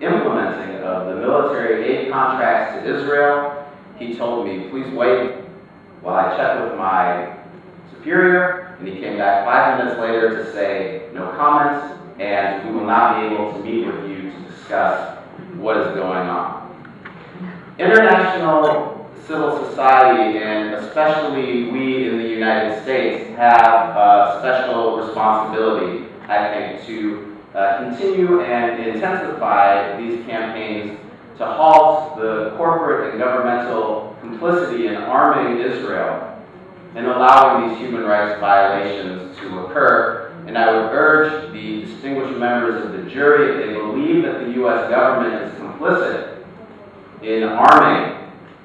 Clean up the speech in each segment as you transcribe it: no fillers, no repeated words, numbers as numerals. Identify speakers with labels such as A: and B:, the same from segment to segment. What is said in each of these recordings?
A: implementing of the military aid contracts to Israel, he told me, please wait while I check with my superior, and he came back 5 minutes later to say, no comments, and we will not be able to meet with you to discuss what is going on. International civil society, and especially we in the United States, have a special responsibility, I think, to continue and intensify these campaigns to halt the corporate and governmental complicity in arming Israel and allowing these human rights violations to occur. And I would urge the distinguished members of the jury, if they believe that the U.S. government is complicit in arming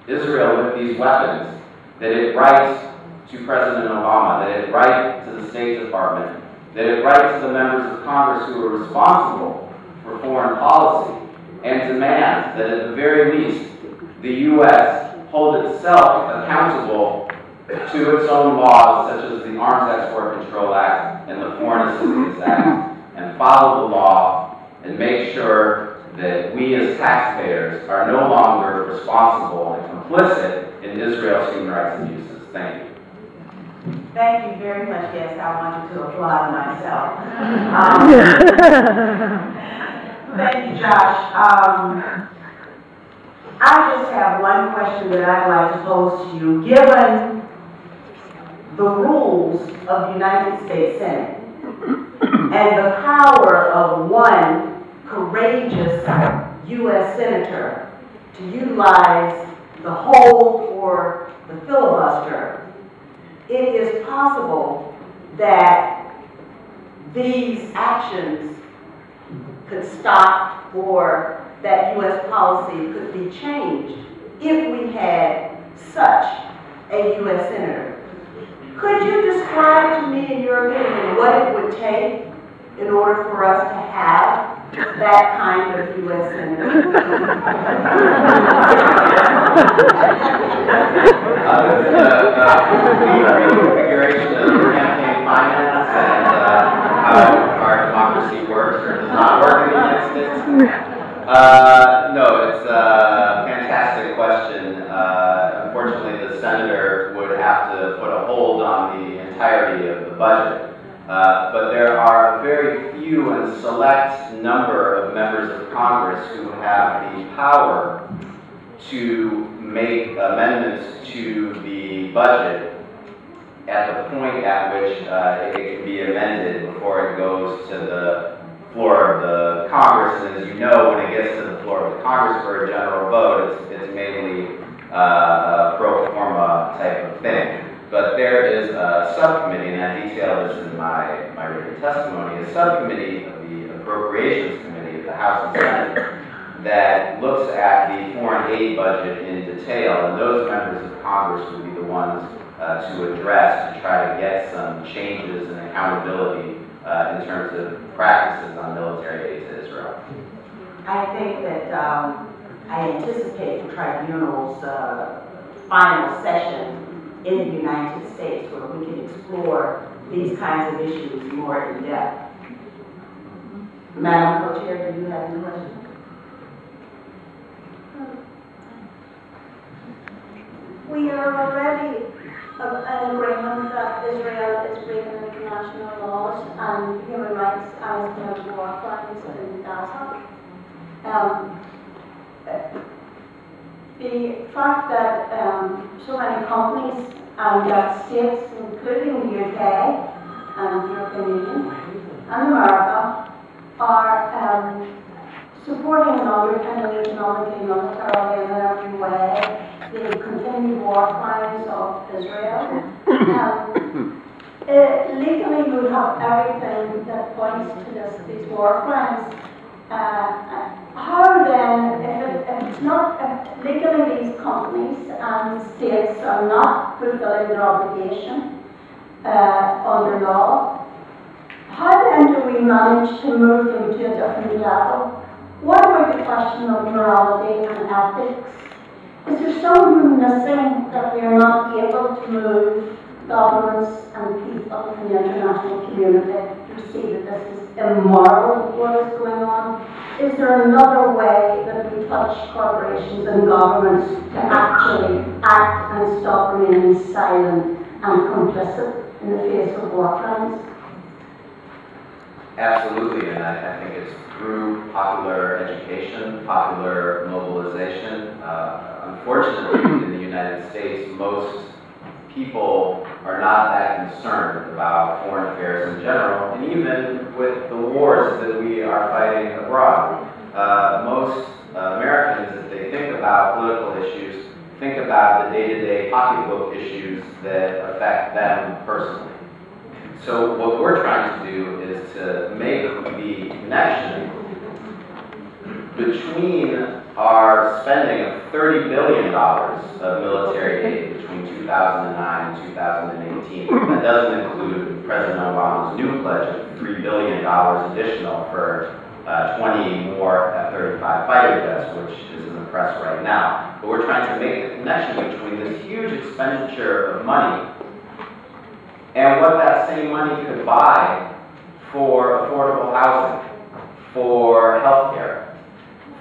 A: Israel with these weapons, that it writes to President Obama, that it writes to the State Department, that it writes to the members of Congress who are responsible for foreign policy, and demands that at the very least the U.S. hold itself accountable to its own laws, such as the Arms Export Control Act and the Foreign Assistance Act, and follow the law and make sure that we as taxpayers are no longer responsible and complicit in Israel's human rights abuses. Thank you.
B: Thank you very much. Yes, I wanted to applaud myself. Thank you, Josh. I just have one question that I'd like to pose to you. Given the rules of the United States Senate and the power of one courageous U.S. senator to utilize the hold or the filibuster, it is possible that these actions could stop or that U.S. policy could be changed if we had such a U.S. senator. Could you describe to me, in your opinion, what it would take in order for us to have that kind of U.S. senator?
A: Reconfiguration of campaign finance and how our democracy works or does not work in the United States? No, it's a fantastic question. Unfortunately, the senator would have to put a hold on the entirety of the budget. But there are a very few and select number of members of Congress who have the power to make amendments to the budget at the point at which it can be amended before it goes to the floor of the Congress. And as you know, when it gets to the floor of the Congress for a general vote, it's mainly a pro forma type of thing. But there is a subcommittee, and I detail this in my written testimony, a subcommittee of the Appropriations Committee of the House and Senate that looks at the foreign aid budget in detail, and those members of Congress would be the ones to address, to try to get some changes and accountability in terms of practices on military aid to Israel.
B: I think that I anticipate the tribunal's final session in the United States where we can explore these kinds of issues more in depth. Madam Co-Chair, do you have any questions?
C: We are already in agreement that Israel is breaking international laws and human rights and committing war crimes in Gaza. The fact that so many companies and that states, including the UK and the European Union and America, are supporting and underpinning economically, militarily, and in every way the continued war crimes of Israel. Legally, we have everything that points to these war crimes. How then, if it's not, if legally these companies and states are not fulfilling their obligation under law, how then do we manage to move them to a different level? What about the question of morality and ethics? Is there something missing that we are not able to move governments and people in the international community to see that this is immoral what is going on? is there another way that we touch corporations and governments to actually act and stop remaining silent and complicit in the face of war crimes?
A: Absolutely, and I think it's through popular education, popular mobilization. Unfortunately, in the United States, most people are not that concerned about foreign affairs in general, and even with the wars that we are fighting abroad. Most Americans, if they think about political issues, think about the day-to-day pocketbook issues that affect them personally. So what we're trying to do is to make the connection between our spending of $30 billion of military aid between 2009 and 2018. That doesn't include President Obama's new pledge of $3 billion additional for 20 more F-35 fighter jets, which is in the press right now. But we're trying to make the connection between this huge expenditure of money and what that same money could buy for affordable housing, for healthcare,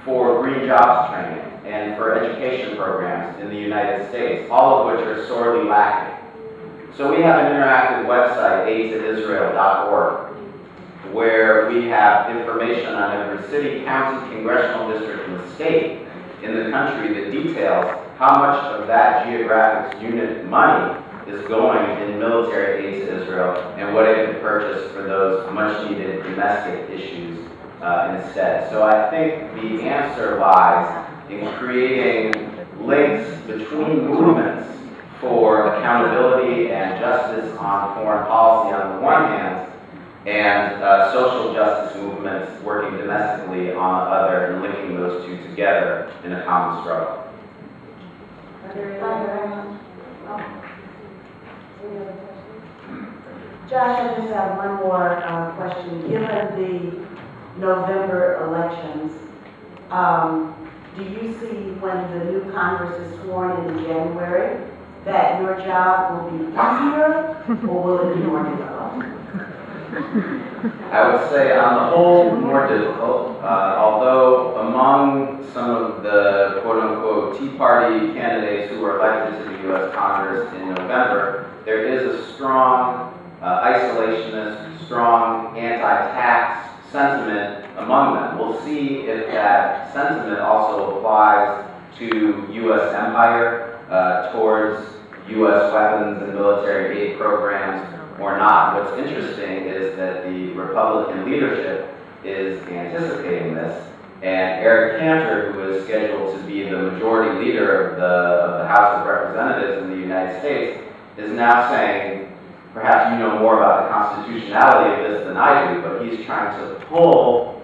A: for green jobs training, and for education programs in the United States, all of which are sorely lacking. So we have an interactive website, aidtoisrael.org, where we have information on every city, county, congressional district, and state in the country that details how much of that geographic unit money is going in military aid to Israel and what it can purchase for those much-needed domestic issues instead. So I think the answer lies in creating links between movements for accountability and justice on foreign policy on the one hand, and social justice movements working domestically on the other, and linking those two together in a common struggle.
B: Josh, I just have one more question. Given the November elections, do you see when the new Congress is sworn in January that your job will be easier or will it be more difficult?
A: I would say on the whole more difficult, although among some of the quote-unquote Tea Party candidates who were elected to the U.S. Congress in November, there is a strong isolationist, strong anti-tax sentiment among them. We'll see if that sentiment also applies to U.S. empire, towards U.S. weapons and military aid programs or not. What's interesting is that the Republican leadership is anticipating this, and Eric Cantor, who is scheduled to be the majority leader of the House of Representatives in the United States, is now saying, perhaps you know more about the constitutionality of this than I do, but he's trying to pull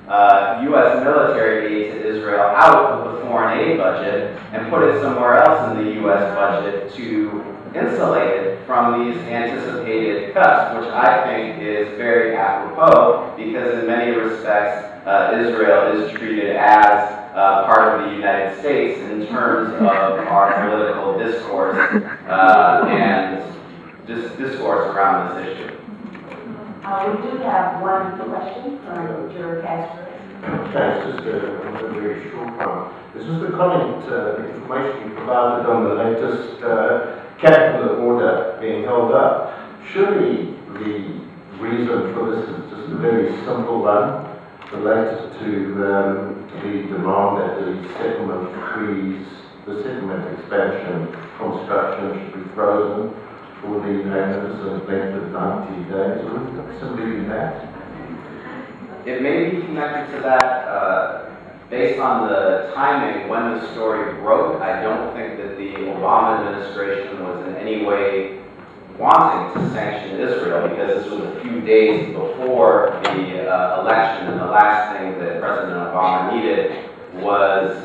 A: U.S. military aid to Israel out of the foreign aid budget and put it somewhere else in the U.S. budget to insulate it from these anticipated cuts, which I think is very apropos because in many respects Israel is treated as part of the United States in terms of our political discourse and discourse around this issue.
B: We do have one question from Juror Casper.
D: Thanks, just a very short one. This is the comment, the information you provided on the latest capital order being held up. Surely the reason for this is just a very simple one, related to the demand that the settlement freeze, the settlement expansion construction should be frozen for the magnificent length of 90 days. Would it simply be that?
A: It may be connected to that. Based on the timing when the story broke, I don't think that the Obama administration was in any way wanting to sanction Israel, because this was a few days before the election, and the last thing that President Obama needed was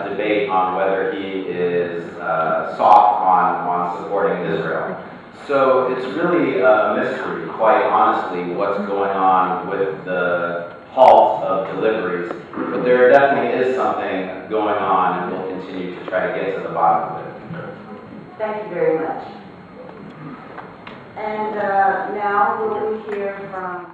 A: debate on whether he is soft on supporting Israel. So it's really a mystery, quite honestly, what's going on with the halt of deliveries. But there definitely is something going on, and we'll continue to try to get to the bottom of it.
B: Thank you very much. And now we'll hear from